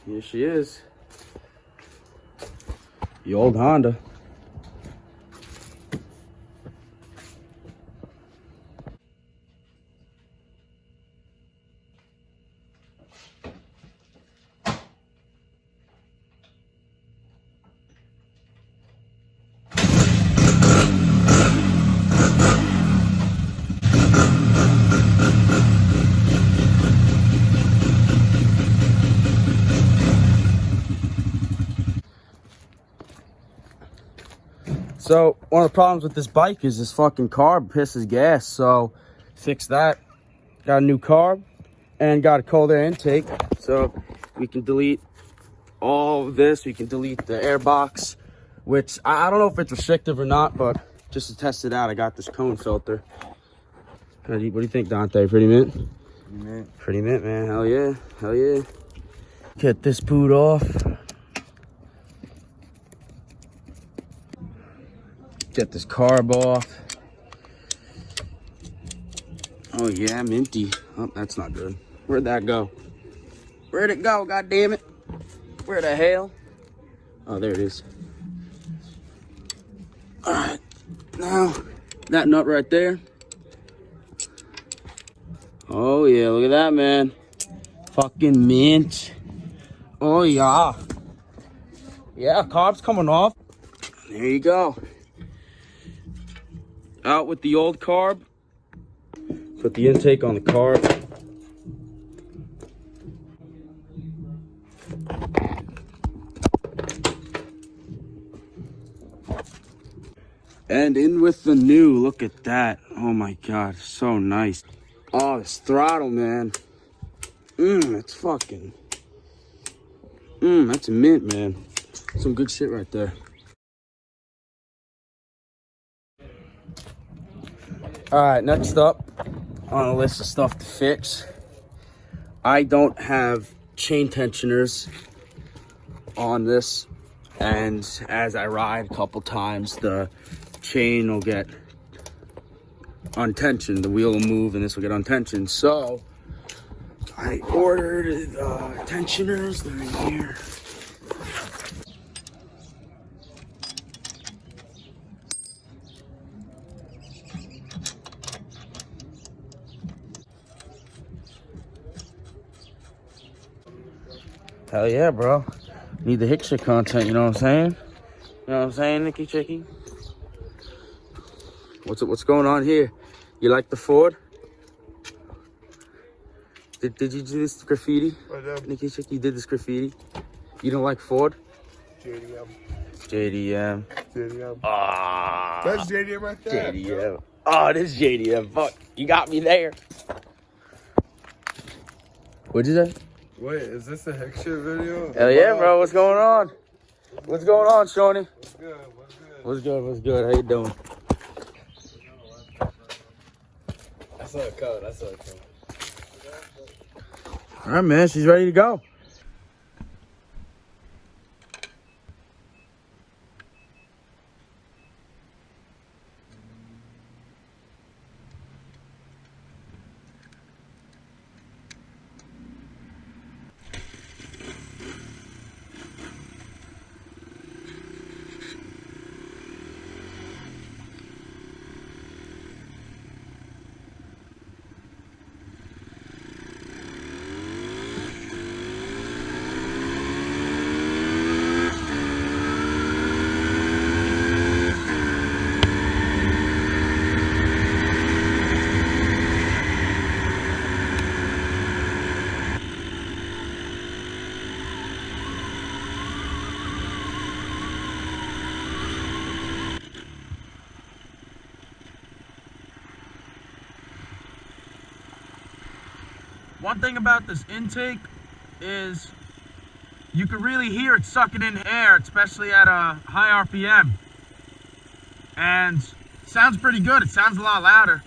Here she is. The old Honda. So one of the problems with this bike is this fucking carb pisses gas. So fix that. Got a new carb and got a cold air intake. So we can delete all of this. We can delete the air box, which I don't know if it's restrictive or not, but just to test it out, I got this cone filter. What do you think, Dante? Pretty mint? Pretty mint, man. Hell yeah. Hell yeah. Get this boot off. Get this carb off. Oh yeah, minty. Oh, that's not good. Where'd that go? Where'd it go? God damn it. Where the hell? Oh, there it is. All right, now that nut right there. Oh yeah, look at that, man. Fucking mint. Oh yeah. Yeah, carb's coming off. There you go. Out with the old carb. Put the intake on the carb. And in with the new. Look at that. Oh my God, so nice. Oh, this throttle, man. That's fucking. That's mint, man. Some good shit right there. All right, next up on a list of stuff to fix. I don't have chain tensioners on this, and as I ride a couple times, the chain will get untensioned. The wheel will move, and this will get untensioned. So I ordered tensioners. They're in here. Hell yeah, bro. Need the Hick shit content, you know what I'm saying? You know what I'm saying, Nicky Chicky? What's going on here? You like the Ford? Did you do this graffiti? Nicky Chicky, you did this graffiti? You don't like Ford? JDM. JDM. JDM. Ah. That's JDM right there. JDM. Oh, it is JDM. Fuck, you got me there. What'd you say? Wait, is this a Hick shit video? Hell yeah, bro. What's going on? What's going on, Shawnee? What's good? What's good? What's good? What's good? How you doing? I saw a code. I saw a code. All right, man. She's ready to go. One thing about this intake is you can really hear it sucking in air, especially at a high RPM. And it sounds pretty good. It sounds a lot louder.